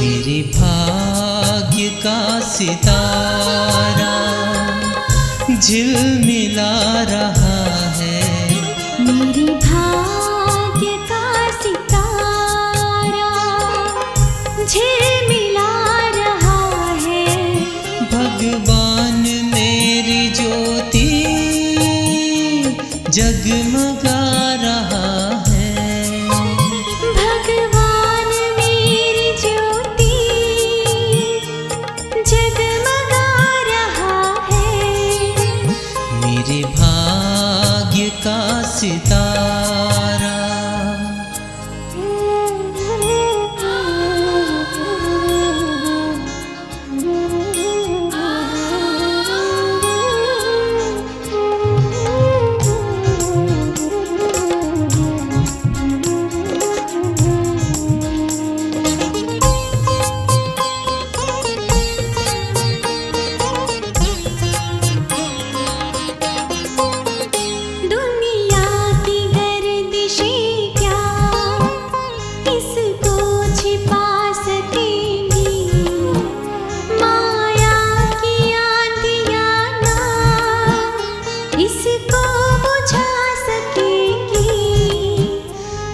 मेरे भाग्य का सितारा झिलमिला रहा है। मेरे भाग्य का सितारा झिलमिला रहा है। भगवान मेरी ज्योति जगमगा रहा है। भगवान मेरी ज्योति जगमगा रहा है। मेरे भाग्य का सितारा।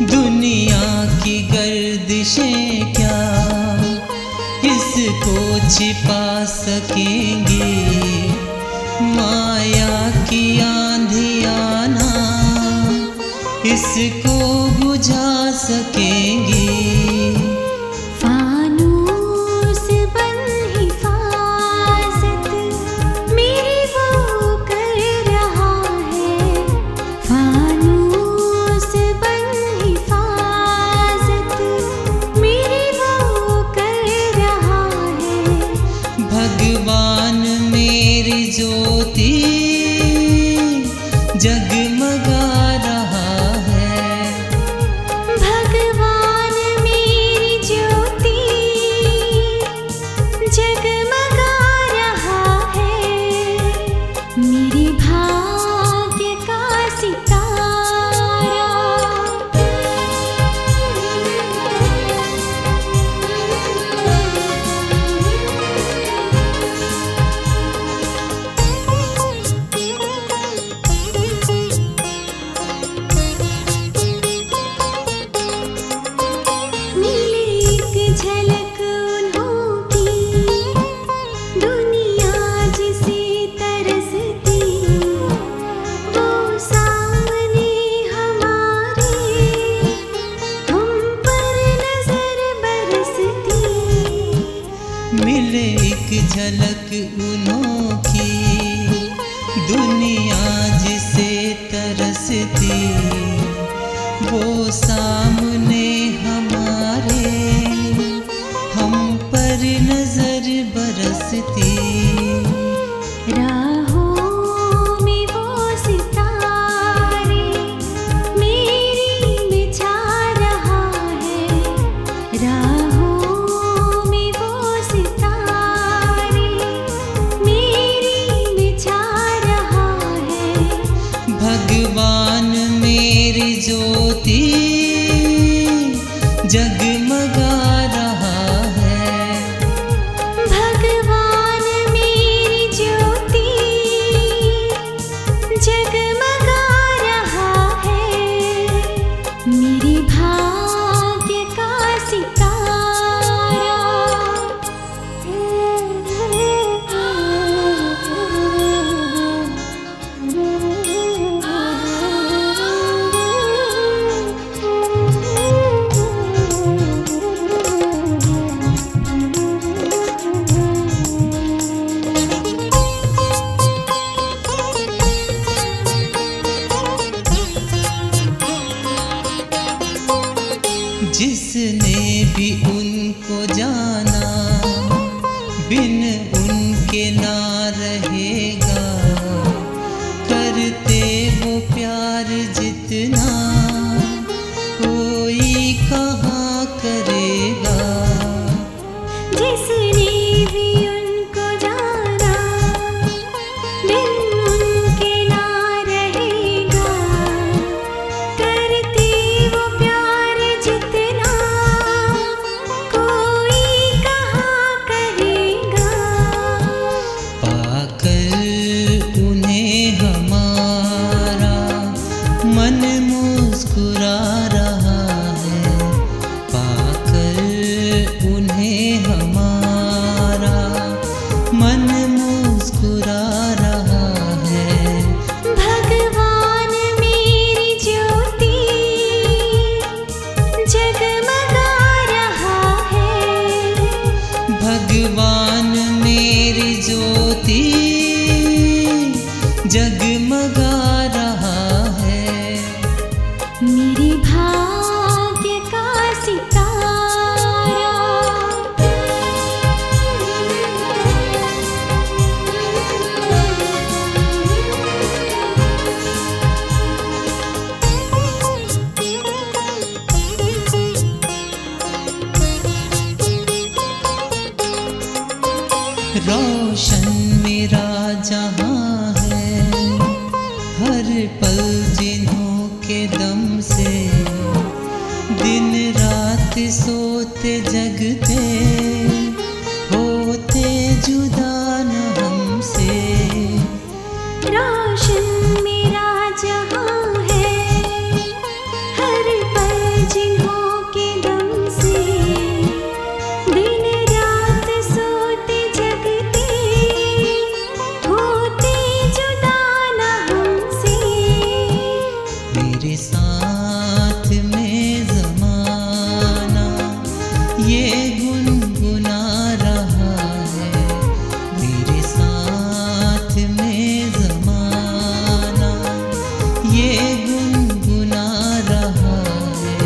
दुनिया की गर्दिशें क्या इसको छिपा सकेंगी? माया की आंधियाँ ना इसको बुझा सकेंगी। फानूस बन हिफाजत मेरी वो कर रहा है। फानूस बन हिफाजत मेरी वो कर रहा है। भगवान मेरी ज्योति जगमगा रहा है। भगवान मेरी ज्योति जगमगा रहा है। मेरे भाग्य का सितारा। मिले एक झलक उन्हों की, दुनिया जिसे तरसती, वो सामने हमारे हम पर नजर बरसती। मिले एक झलक अनोखी, दुनिया जिसे तरसती, वो सामने हमारे हम पर नजर बरसती। राहों में वो सितारे मेरी बिछा रहा है। राहों में वो सितारे मेरी बिछा रहा है। भगवान मेरी ज्योति जगमगा रहा है। भगवान मेरी ज्योति जगमगा रहा है। मेरे भाग्य का सितारा। जिसने भी उनको जाना बिन उनके ना रहेगा। करते वो प्यार जितना कोई कहाँ करेगा। जिसने भी उनको जाना बिन उनके ना रहेगा। करते वो प्यार जितना कोई रोशन मेरा जहां है, हर पल जिन्हों के दम से, दिन रात सोते जगते, होते जुदा न हमसे। रोशन मेरा जहां है, हर पल जिन्हों के दम से, दिन रात सोते जगते, होते जुदा न हमसे। मेरे साथ में ज़माना ये गुनगुना रहा है, मेरे साथ में ज़माना ये गुनगुना रहा है।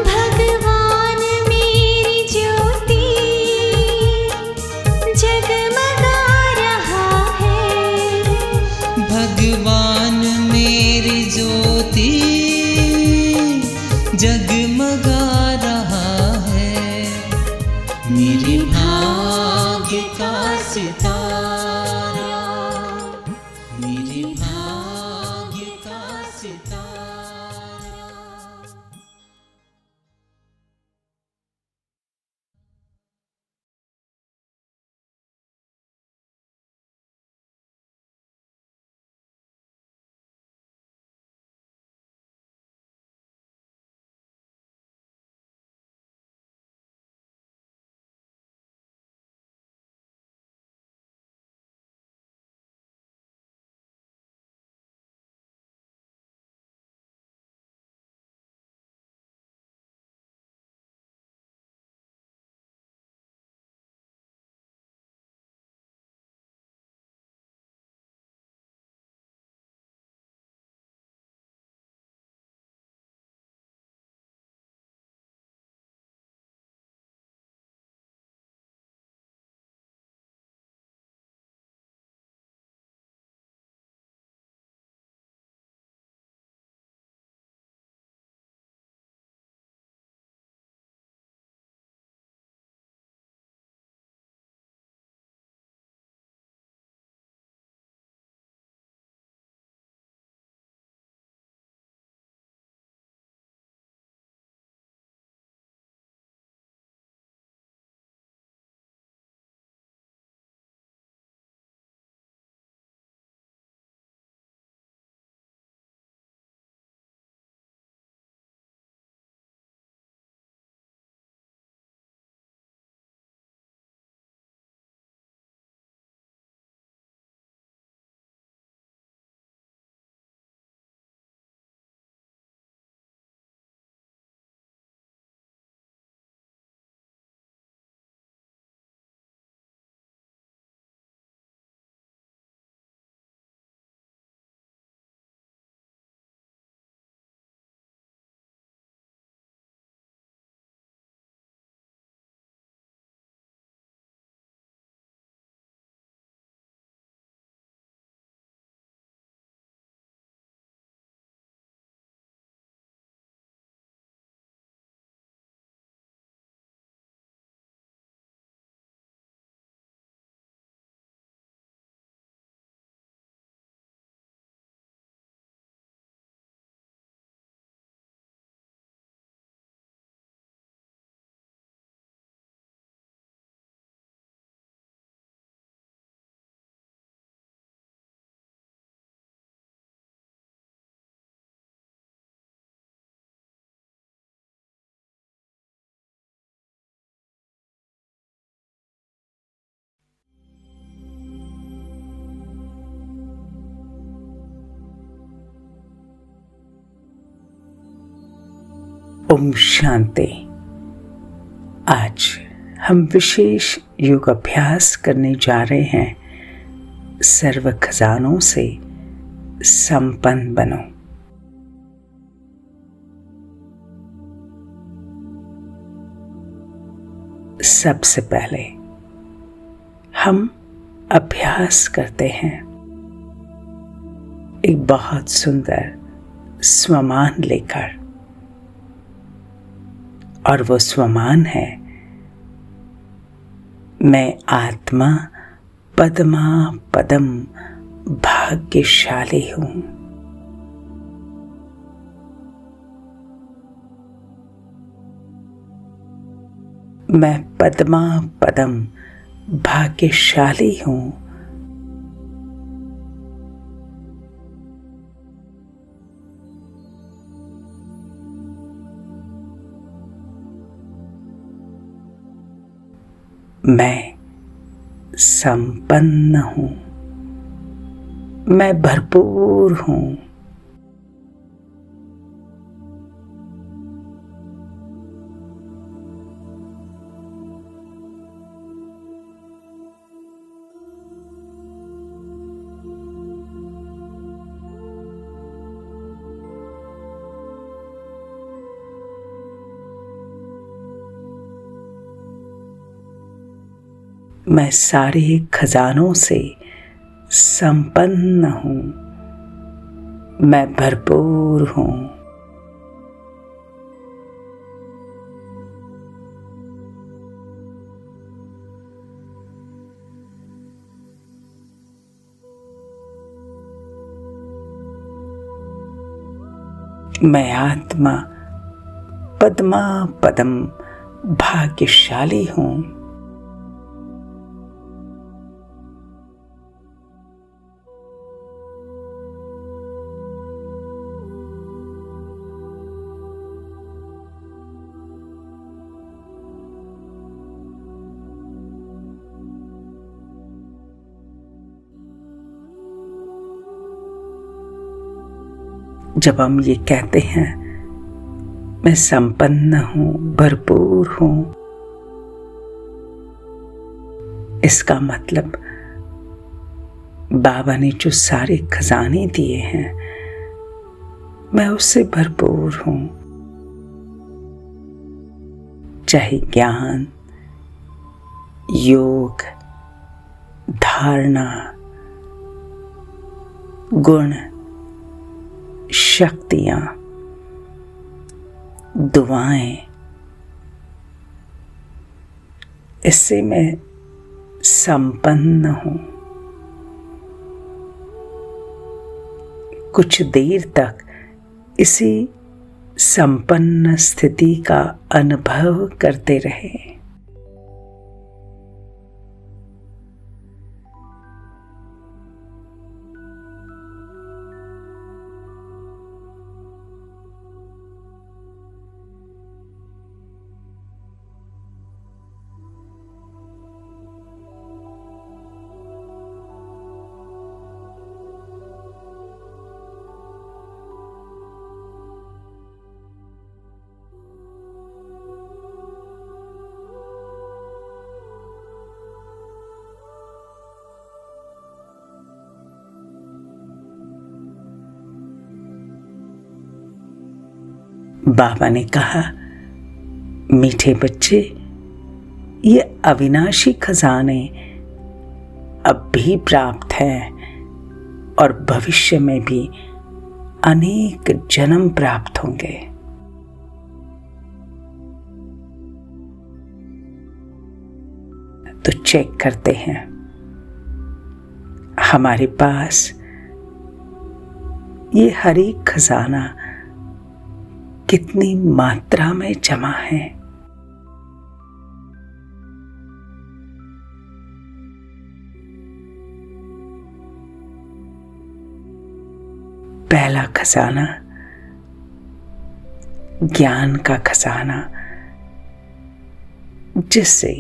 भगवान मेरी ज्योति जगमगा रहा है, भगवान मेरी ज्योति जगमगा रहा है। मेरे भाग्य का सितारा, मेरे भाग्य का सितारा। ओम शांति। आज हम विशेष योग अभ्यास करने जा रहे हैं। सर्व खजानों से संपन्न बनो। सबसे पहले हम अभ्यास करते हैं। एक बहुत सुंदर स्वमान लेकर, और वो स्वमान है, मैं आत्मा पद्मा पदम भाग्यशाली हूँ। मैं पद्मा पदम भाग्यशाली हूँ। मैं संपन्न हूँ। मैं भरपूर हूँ। मैं सारे खजानों से संपन्न हूँ। मैं भरपूर हूँ। मैं आत्मा पद्मा पदम भाग्यशाली हूँ। जब हम ये कहते हैं मैं संपन्न हूँ, भरपूर हूँ, इसका मतलब बाबा ने जो सारे खजाने दिए हैं मैं उससे भरपूर हूँ। चाहे ज्ञान, योग, धारणा, गुण, शक्तियां, दुआएं, इससे मैं संपन्न हूं। कुछ देर तक इसी संपन्न स्थिति का अनुभव करते रहे। बाबा ने कहा, मीठे बच्चे, ये अविनाशी खजाने अब भी प्राप्त हैं और भविष्य में भी अनेक जन्म प्राप्त होंगे। तो चेक करते हैं हमारे पास ये हर एक खजाना कितनी मात्रा में जमा है। पहला खजाना ज्ञान का खजाना, जिससे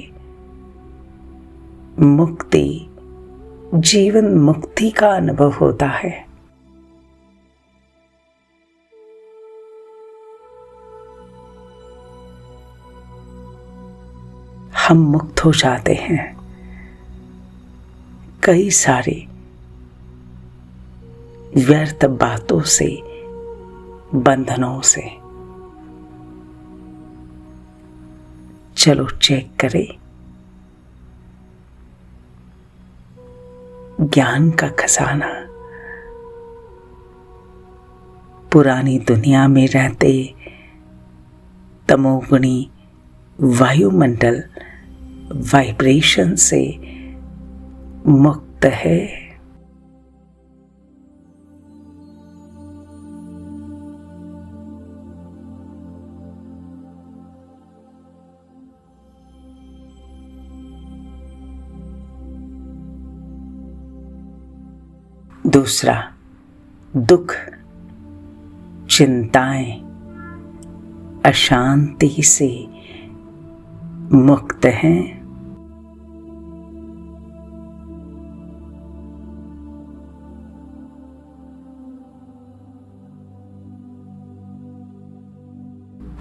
मुक्ति, जीवन मुक्ति का अनुभव होता है। हम मुक्त हो जाते हैं कई सारी व्यर्थ बातों से, बंधनों से। चलो चेक करें ज्ञान का खजाना। पुरानी दुनिया में रहते तमोगुणी वायुमंडल वाइब्रेशन से मुक्त है। दूसरा, दुख, चिंताएं, अशांति से मुक्त हैं।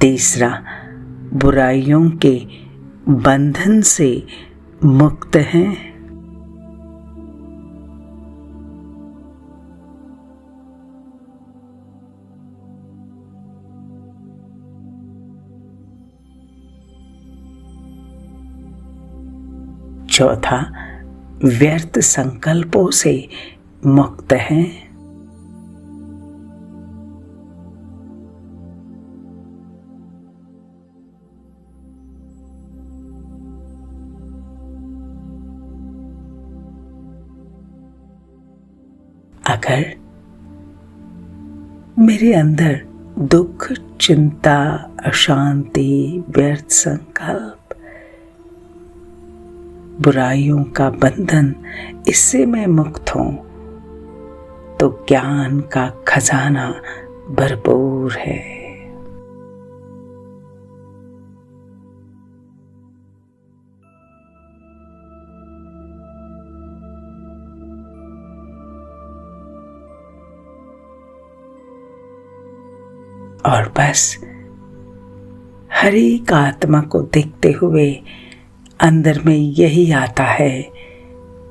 तीसरा, बुराइयों के बंधन से मुक्त हैं। चौथा, व्यर्थ संकल्पों से मुक्त हैं। अगर मेरे अंदर दुख, चिंता, अशांति, व्यर्थ संकल्प, बुराइयों का बंधन, इससे मैं मुक्त हूं, तो ज्ञान का खजाना भरपूर है। और बस हर एक आत्मा को देखते हुए अंदर में यही आता है,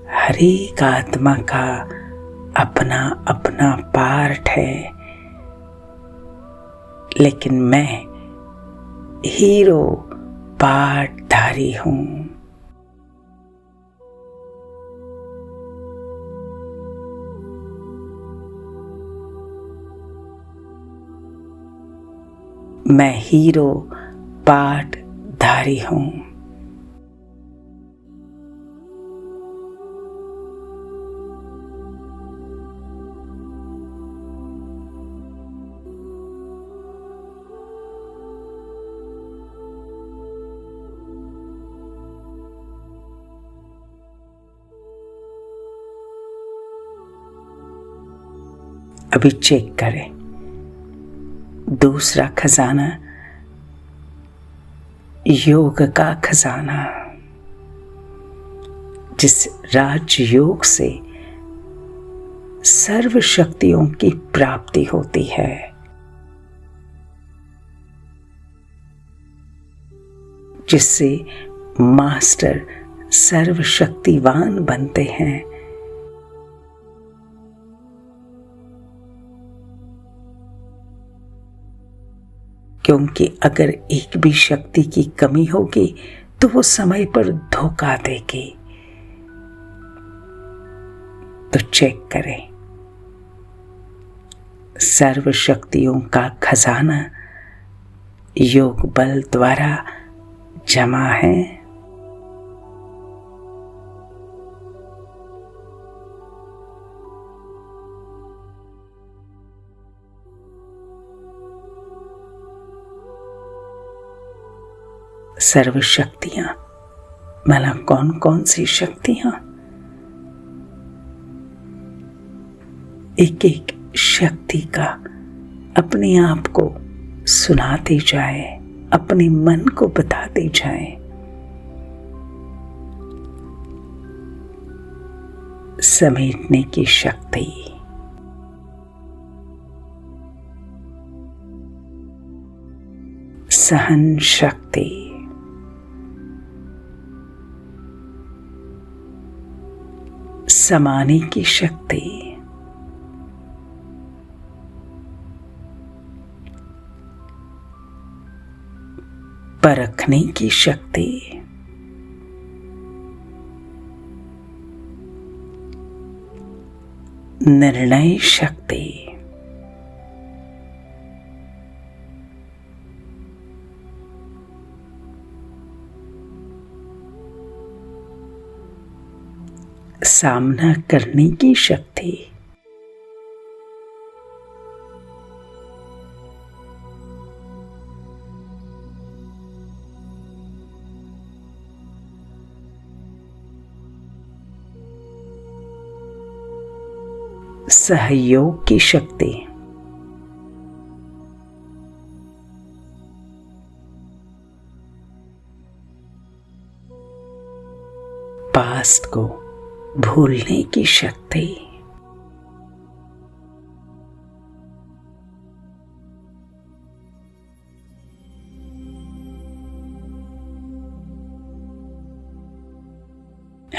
हर एक आत्मा का अपना अपना पार्ट है, लेकिन मैं हीरो पार्टधारी हूं। मैं हीरो पार्टधारी हूं। अभी चेक करें दूसरा खजाना, योग का खजाना, जिस राजयोग से सर्व शक्तियों की प्राप्ति होती है। जिससे मास्टर सर्वशक्तिवान बनते हैं। क्योंकि अगर एक भी शक्ति की कमी होगी तो वो समय पर धोखा देगी। तो चेक करें, सर्व शक्तियों का खजाना योग बल द्वारा जमा है। सर्व शक्तियां माना कौन कौन सी शक्तियां? एक एक शक्ति का अपने आप को सुनाते जाए, अपने मन को बताते जाए। समेटने की शक्ति, सहन शक्ति, समाने की शक्ति, परखने की शक्ति, निर्णय शक्ति, सामना करने की शक्ति, सहयोग की शक्ति, पास्ट को भूलने की शक्ति,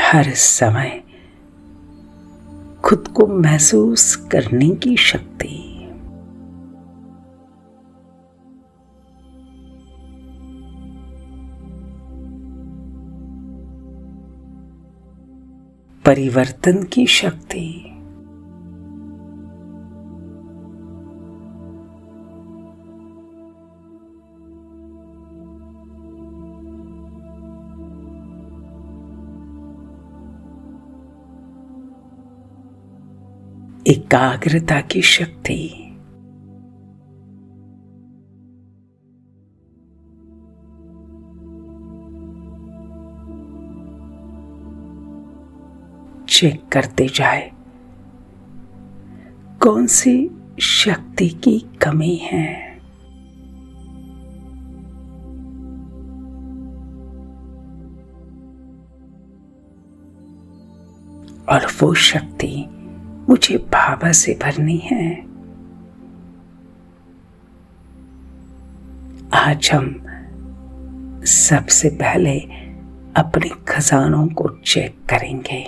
हर समय खुद को महसूस करने की शक्ति, परिवर्तन की शक्ति, एकाग्रता की शक्ति, चेक करते जाए कौन सी शक्ति की कमी है, और वो शक्ति मुझे भाव से भरनी है। आज हम सबसे पहले अपने खजानों को चेक करेंगे।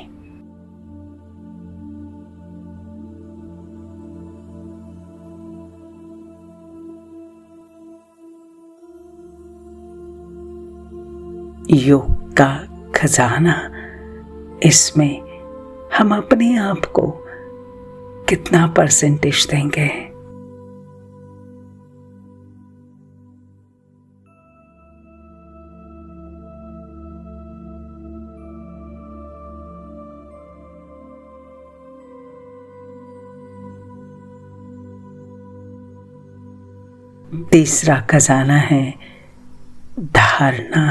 योग का खजाना, इसमें हम अपने आप को कितना परसेंटेज देंगे? तीसरा खजाना है धारणा,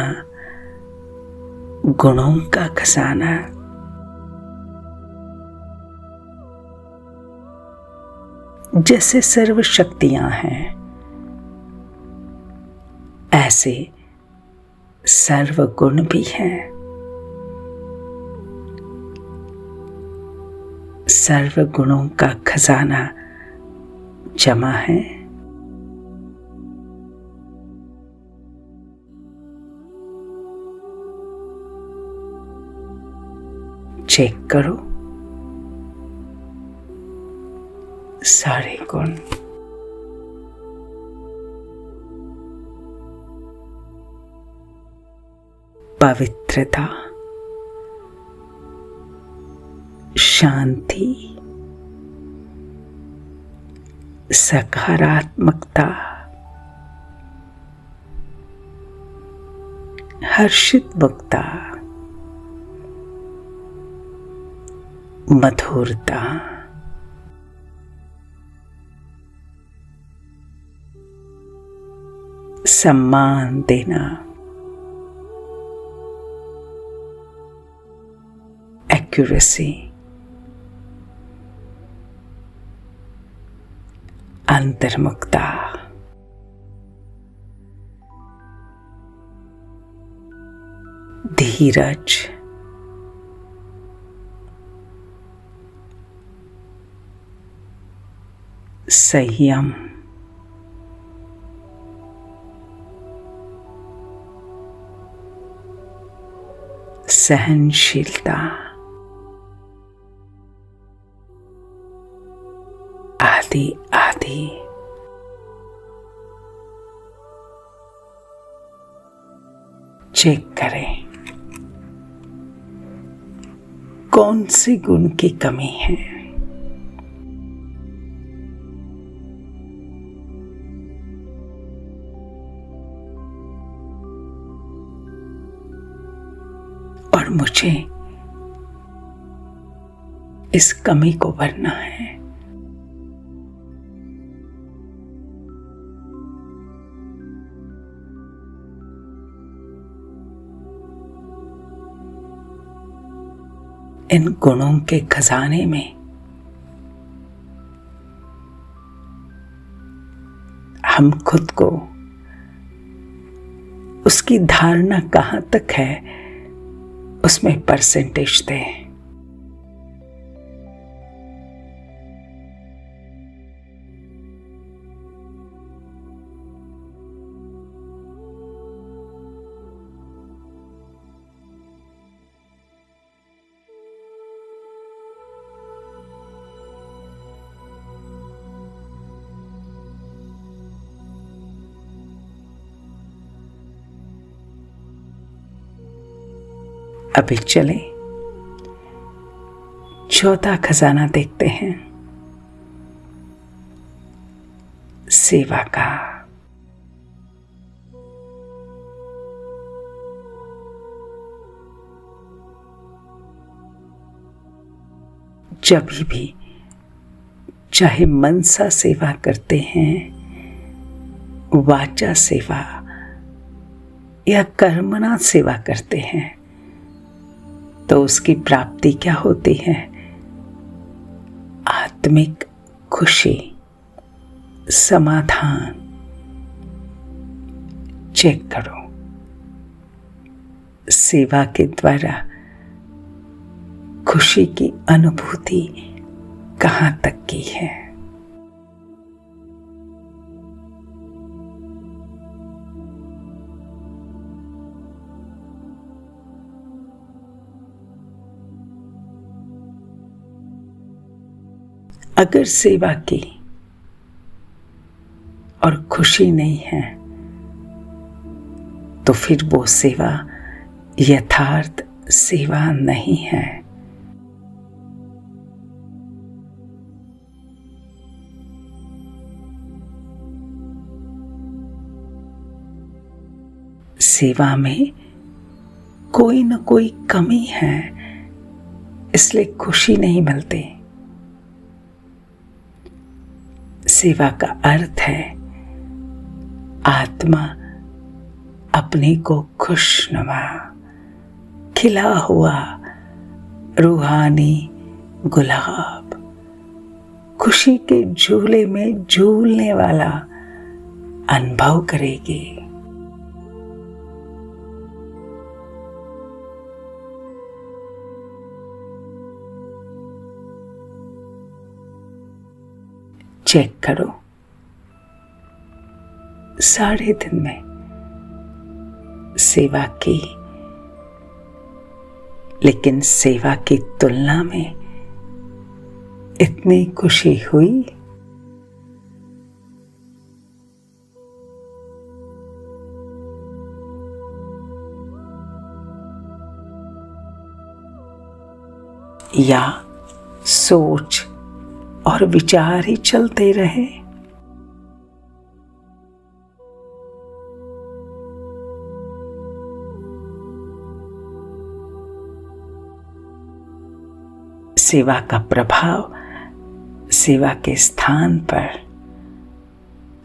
गुणों का खजाना। जैसे सर्व शक्तियां हैं, ऐसे सर्व गुण भी हैं। सर्व गुणों का खजाना जमा है। चेक करो सारे गुण। पवित्रता, शांति, सकारात्मकता, हर्षितमुक्ता, मधुरता, सम्मान देना, एक्यूरेसी, अंतर्मुखता, धीरज, संयम, सहनशीलता, आदि आदि। चेक करें कौन से गुण की कमी है। और मुझे इस कमी को भरना है। इन गुणों के खजाने में हम खुद को, उसकी धारणा कहाँ तक है, उसमें परसेंटेज दें। अभी चले 14 खजाना देखते हैं, सेवा का। जब भी चाहे मनसा सेवा करते हैं, वाचा सेवा या कर्मणा सेवा करते हैं, तो उसकी प्राप्ति क्या होती है? आत्मिक खुशी, समाधान। चेक करो, सेवा के द्वारा खुशी की अनुभूति कहाँ तक की है। अगर सेवा की और खुशी नहीं है, तो फिर वो सेवा यथार्थ सेवा नहीं है। सेवा में कोई न कोई कमी है, इसलिए खुशी नहीं मिलती। सेवा का अर्थ है आत्मा अपने को खुशनुमा, खिला हुआ रूहानी गुलाब, खुशी के झूले में झूलने वाला अनुभव करेगी। चेक करो, सारे दिन में सेवा की, लेकिन सेवा की तुलना में इतनी खुशी हुई? या सोच और विचार ही चलते रहे? सेवा का प्रभाव सेवा के स्थान पर,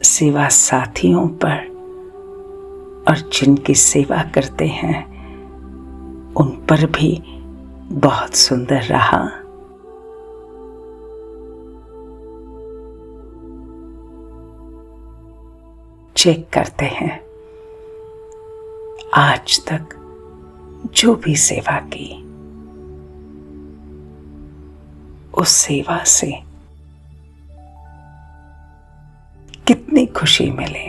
सेवा साथियों पर और जिनकी सेवा करते हैं उन पर भी बहुत सुंदर रहा। चेक करते हैं, आज तक जो भी सेवा की, उस सेवा से कितनी खुशी मिले,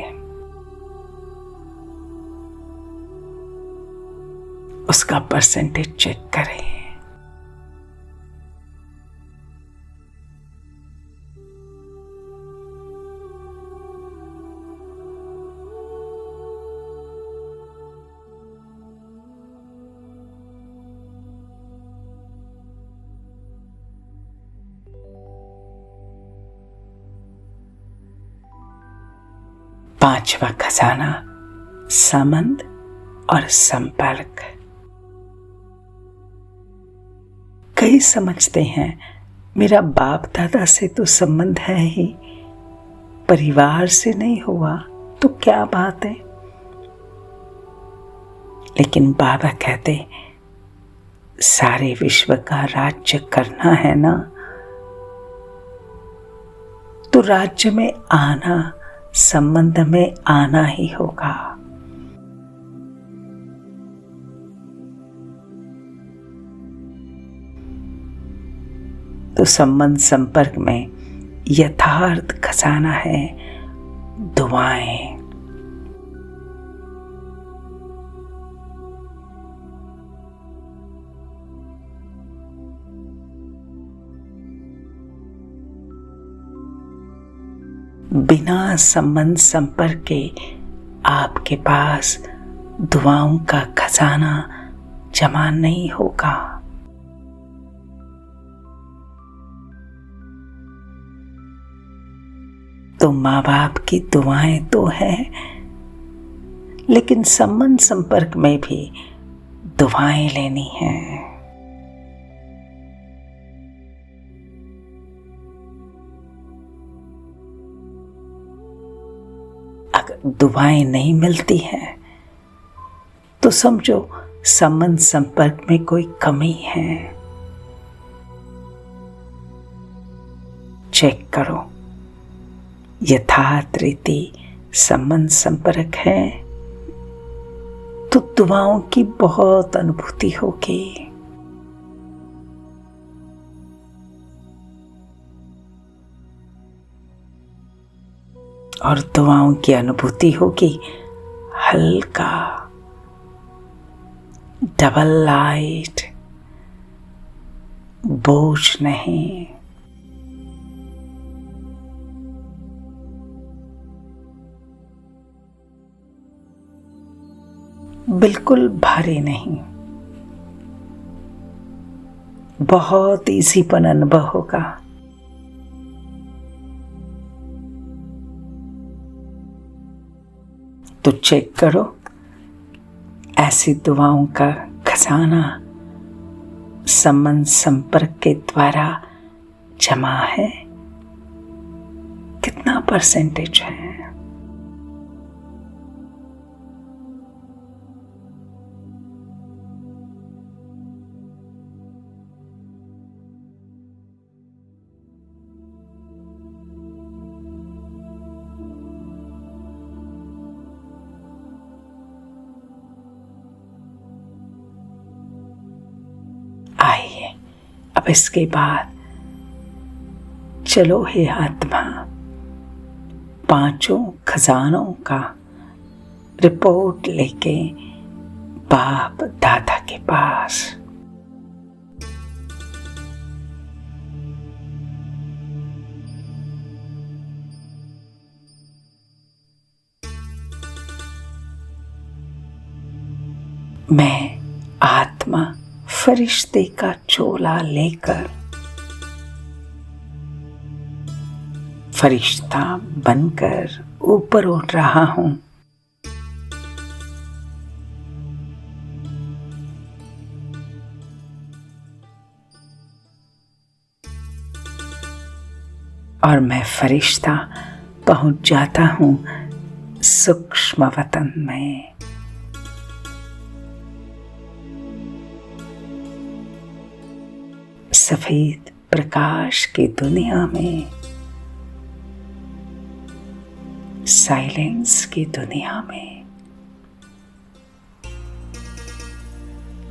उसका परसेंटेज चेक करें। पांचवा खजाना संबंध और संपर्क। कई समझते हैं मेरा बाप दादा से तो संबंध है ही, परिवार से नहीं हुआ तो क्या बात है। लेकिन बाबा कहते सारे विश्व का राज्य करना है ना, तो राज्य में आना, संबंध में आना ही होगा। तो संबंध संपर्क में यथार्थ खजाना है दुआएं। बिना संबंध संपर्क के आपके पास दुआओं का खजाना जमा नहीं होगा। तो माँ बाप की दुआएं तो हैं, लेकिन संबंध संपर्क में भी दुआएं लेनी हैं। अगर दुआएं नहीं मिलती हैं तो समझो संबंध संपर्क में कोई कमी है। चेक करो, यथार्थ रीति संबंध संपर्क है तो दुआओं की बहुत अनुभूति होगी। और दुआओं की अनुभूति होगी हल्का, डबल लाइट, बोझ नहीं। बिल्कुल भारी नहीं, बहुत इजीपन अनुभव होगा। तो चेक करो, ऐसी दुआओं का खजाना संबंध संपर्क के द्वारा जमा है, कितना परसेंटेज है। आइए अब इसके बाद चलो हे आत्मा, पांचों खजानों का रिपोर्ट लेके बाप दादा के पास। मैं आत्मा फरिश्ते का चोला लेकर फरिश्ता बनकर ऊपर उठ रहा हूं। और मैं फरिश्ता पहुंच जाता हूं सूक्ष्म वतन में। सफेद प्रकाश की दुनिया में, साइलेंस की दुनिया में,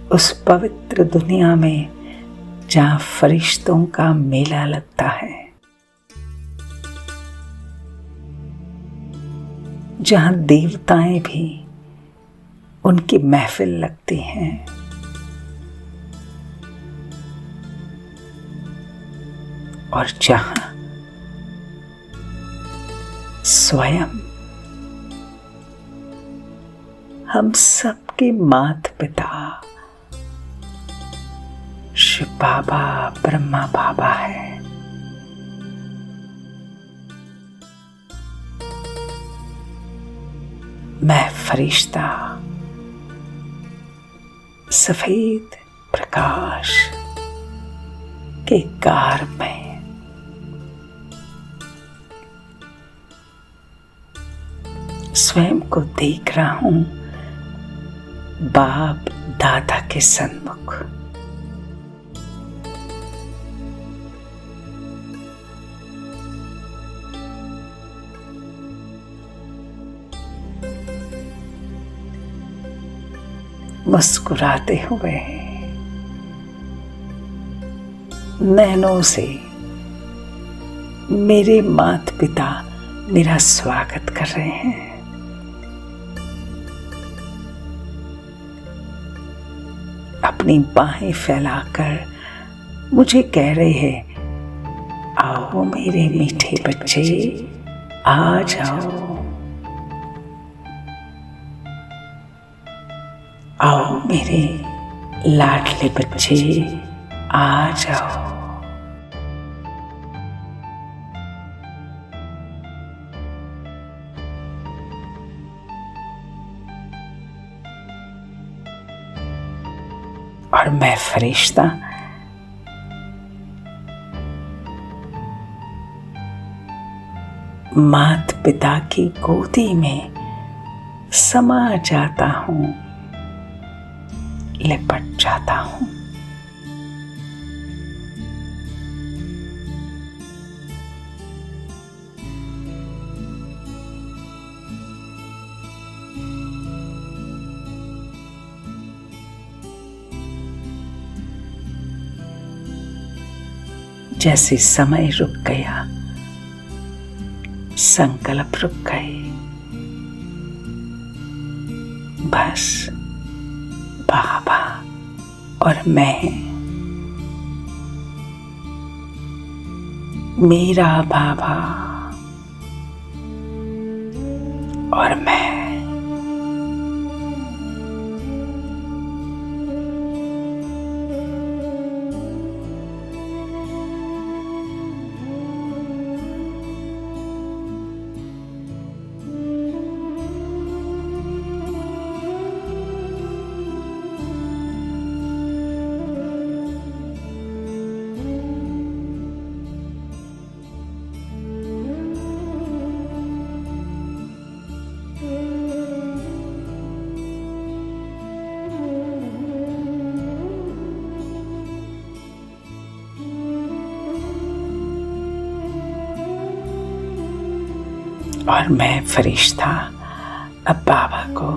उस पवित्र दुनिया में जहां फरिश्तों का मेला लगता है, जहां देवताएं भी उनकी महफिल लगती हैं। और जहां स्वयं हम सबके माता पिता शिव बाबा, ब्रह्मा बाबा है। मैं फरिश्ता सफेद प्रकाश के गार में स्वयं को देख रहा हूं बाप दादा के सन्मुख। मुस्कुराते हुए नैनों से मेरे माता पिता मेरा स्वागत कर रहे हैं। अपनी बाहें फैलाकर मुझे कह रहे हैं, आओ मेरे मीठे बच्चे, आ जाओ, आओ मेरे लाडले बच्चे, आ जाओ। और मैं फरिश्ता माता पिता की गोदी में समा जाता हूं, लिपट जाता हूं। जैसे समय रुक गया, संकल्प रुक गए, बस बाबा और मैं, मेरा बाबा और मैं। और मैं फरिश्ता अब बाबा को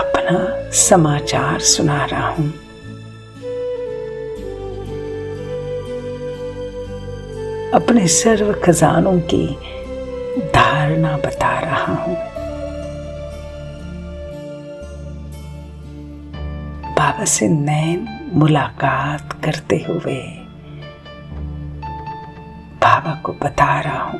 अपना समाचार सुना रहा हूं। अपने सर्व खजानों की धारणा बता रहा हूं। बाबा से नैन मुलाकात करते हुए बाबा को बता रहा हूं।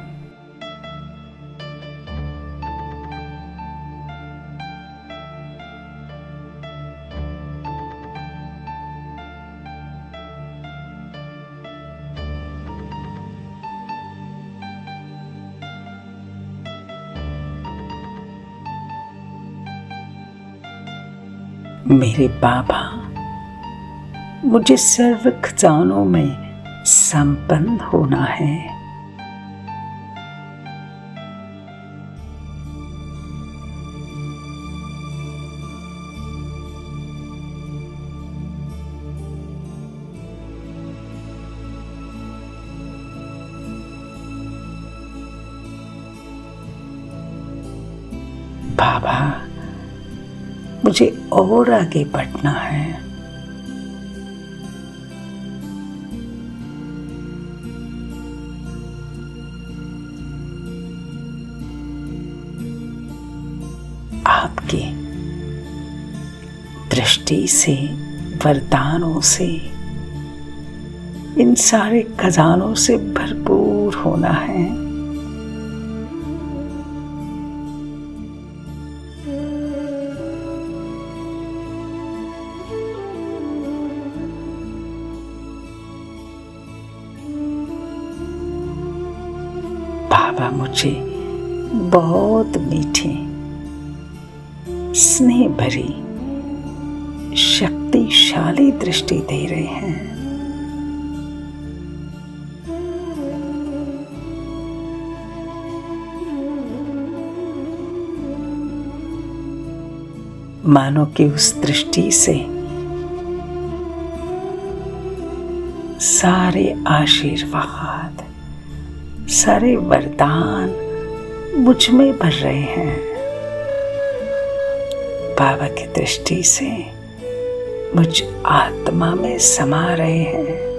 मेरे बाबा मुझे सर्व खजानों में संपन्न होना है। बाबा मुझे और आगे बढ़ना है। आपकी दृष्टि से, वरदानों से, इन सारे खजानों से भरपूर होना है। बाबा मुझे बहुत मीठी, स्नेह भरी, शक्तिशाली दृष्टि दे रहे हैं। मानो कि उस दृष्टि से सारे आशीर्वाद, सारे वरदान मुझ में भर रहे हैं। बाबा की दृष्टि से मुझ आत्मा में समा रहे हैं।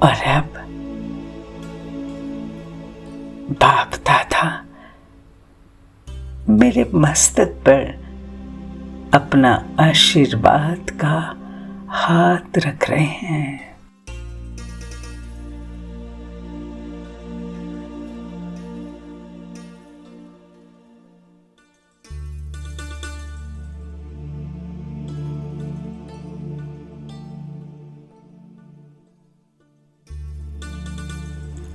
और अब बाप दादा मेरे मस्तक पर अपना आशीर्वाद का हाथ रख रहे हैं।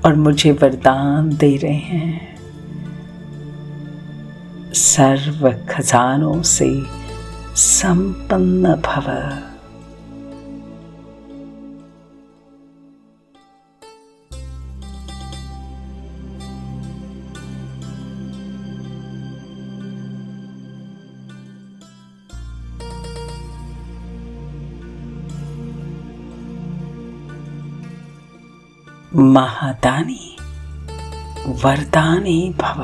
और मुझे वरदान दे रहे हैं, सर्व खजानों से संपन्न भव। महादानी वरदानी भव।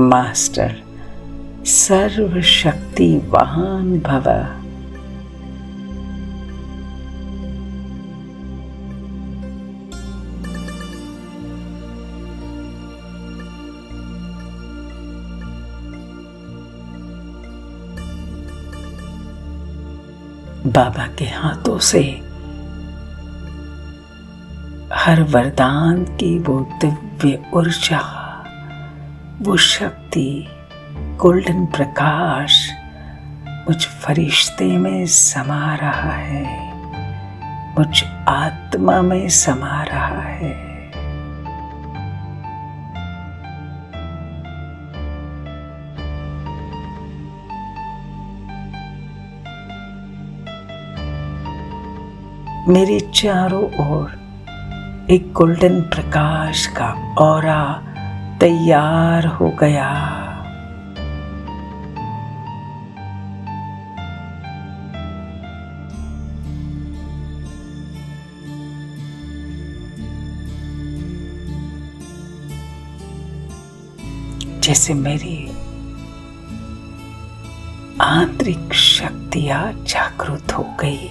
मास्टर सर्वशक्तिवान भव। बाबा के हाथों से हर वरदान की वो दिव्य ऊर्जा, वो शक्ति, गोल्डन प्रकाश मुझ फरिश्ते में समा रहा है, मुझ आत्मा में समा रहा है। मेरे चारों ओर एक गोल्डन प्रकाश का ऑरा तैयार हो गया। जैसे मेरी आंतरिक शक्तियां जागृत हो गई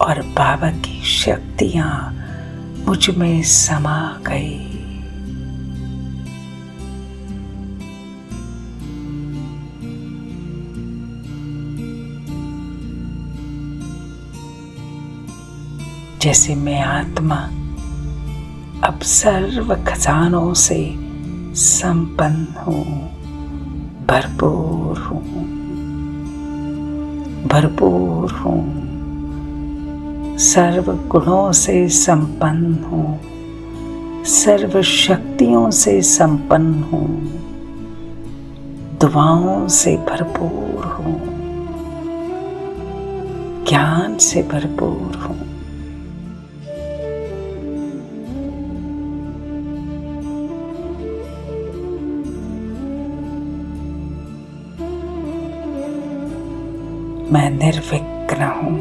और बाबा की शक्तियां मुझ में समा गई। जैसे मैं आत्मा अब सर्व खजानों से संपन्न हूँ, भरपूर हूँ, भरपूर हूँ, सर्व गुणों से संपन्न हूँ, सर्व शक्तियों से संपन्न हूँ, दुआओं से भरपूर हूँ, ज्ञान से भरपूर हूँ। मैं निर्विघ्न हूँ।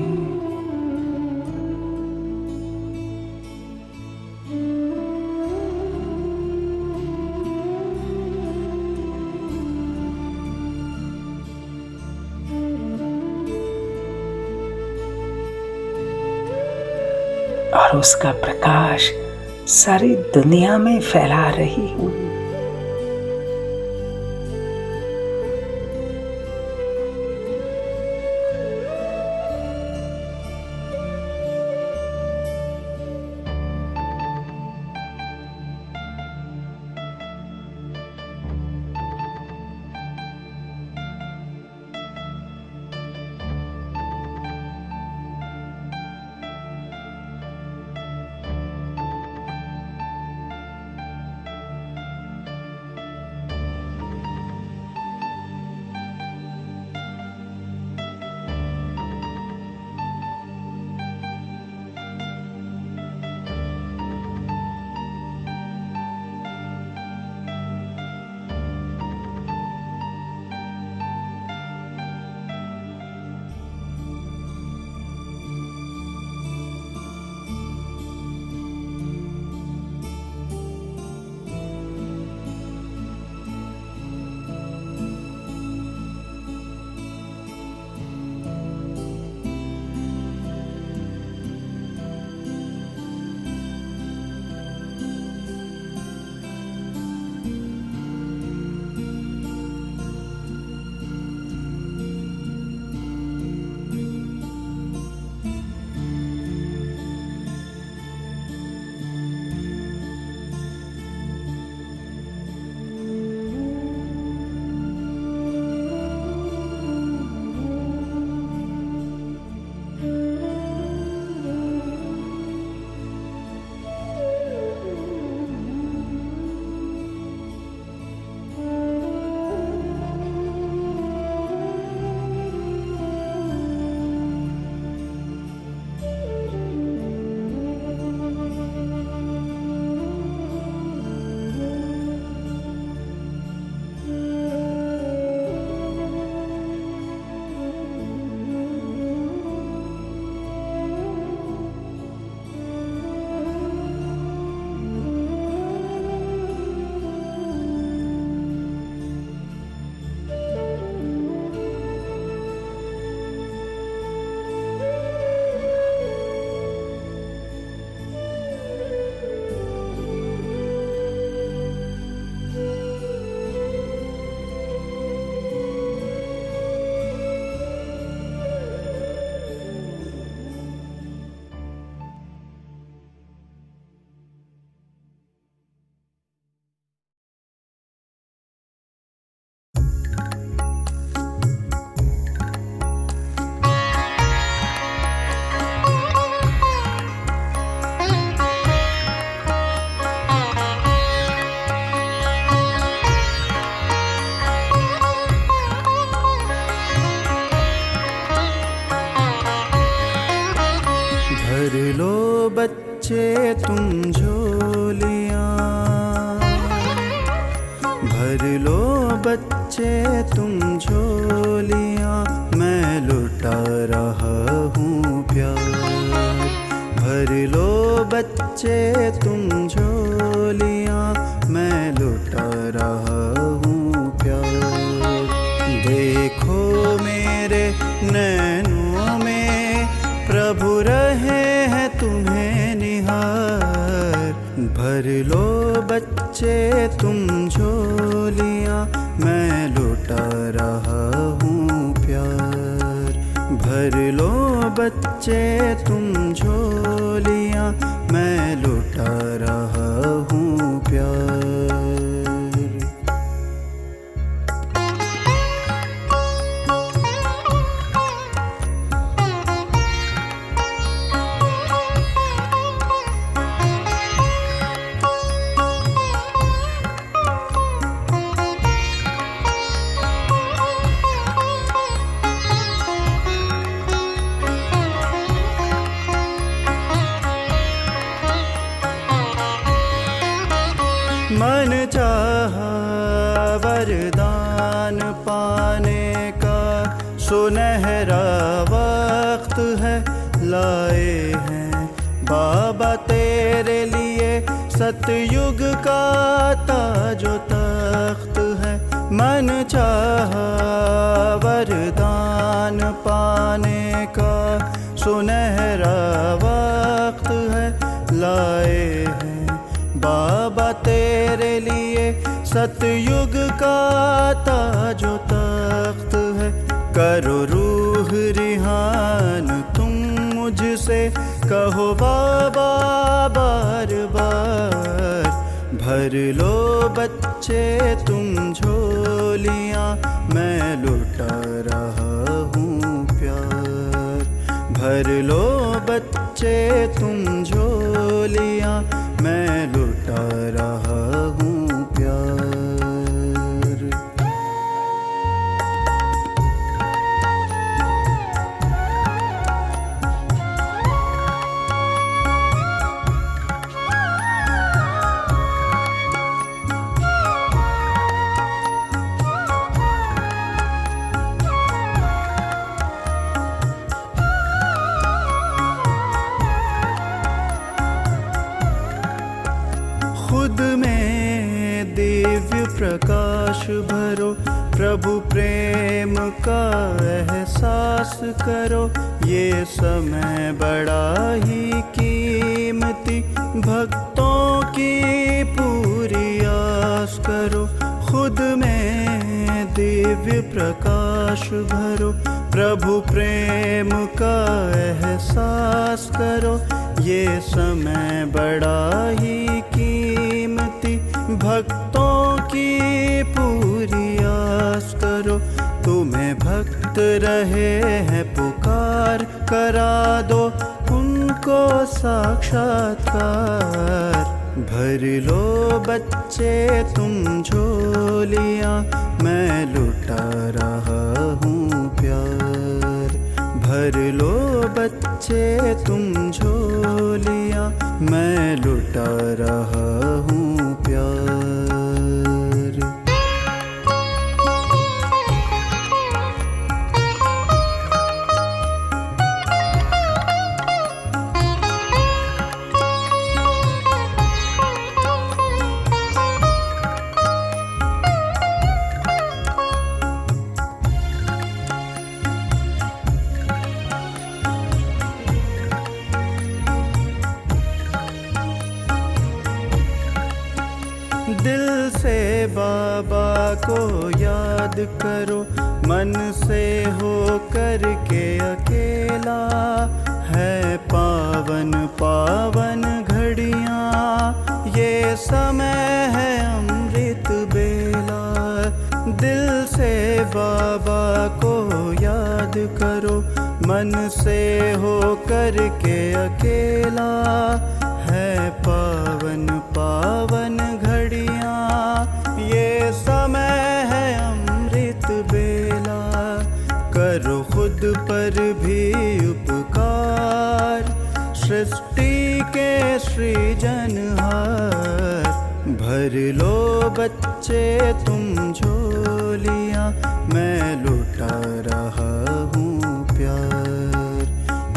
और उसका प्रकाश सारी दुनिया में फैला रही हूँ। बच्चे तुम झोलियाँ, भर लो बच्चे तुम झोलियाँ, मैं लुटा रहा हूँ प्यार। भर लो बच्चे तुम झोलियाँ, मैं लुटा रहा हूँ प्यार। देखो मेरे नैनों में प्रभु रहे हैं तुम्हें निहार। भर लो बच्चे तुम झोलियाँ, मैं लुटा रहा हूँ प्यार। भर लो बच्चे तुम झोलियाँ, मैं लुटा रहा हूँ प्यार। मन चाहा वरदान पाने का सुनहरा वक्त है, लाए हैं बाबा तेरे लिए सतयुग का ताजो तख्त है। मन चाहा वरदान पाने का सुनहरा वक्त है, सतयुग का ताजो तख्त है। करो रूह रिहान तुम मुझसे, कहो बाबा बार बार। भर लो बच्चे तुम झोलियाँ, मैं लुटा रहा हूँ प्यार। भर लो बच्चे तुम झोलियाँ, मैं लुटा रहा हूँ प्यार। खुद में दिव्य प्रकाश भरो, प्रभु प्रेम का एहसास करो। ये समय बड़ा ही कीमती, भक्तों की पूरी आस करो। खुद में दिव्य प्रकाश भरो, प्रभु प्रेम का एहसास करो। ये समय बड़ा ही कीमती, भक्तों की पूरी आस करो। तुम्हें भक्त रहे हैं पुकार, करा दो उनको साक्षात्कार। भर लो बच्चे तुम झोलियाँ, मैं लुटा रहा हूँ प्यार। भर लो बच्चे तुम झोलियाँ, मैं लुटा रहा हूँ प्यार। दिल से बाबा को याद करो, मन से हो कर के अकेला। है पावन पावन घड़ियाँ, ये समय है अमृत बेला। दिल से बाबा को याद करो, मन से हो कर के अकेला। है पावन पावन घड़ियाँ, ये समय है अमृत बेला। करो खुद पर भी उपकार, सृष्टि के सृजनहार। भर लो बच्चे तुम झोलियाँ, मैं लुटा रहा हूँ प्यार।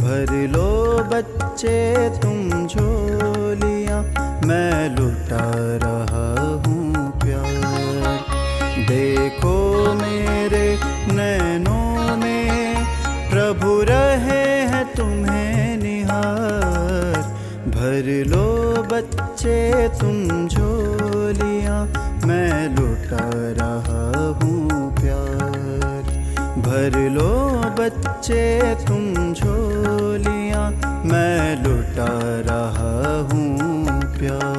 भर लो बच्चे तुम झोलियाँ, मैं लुटा रहा हूँ प्यार। देखो मेरे नैनों में प्रभु रहे हैं तुम्हें निहार। भर लो बच्चे तुम झोलियाँ, मैं लुटा रहा हूँ प्यार। भर लो बच्चे तुम झोलियाँ, मैं लुटा रहा हूँ प्यार।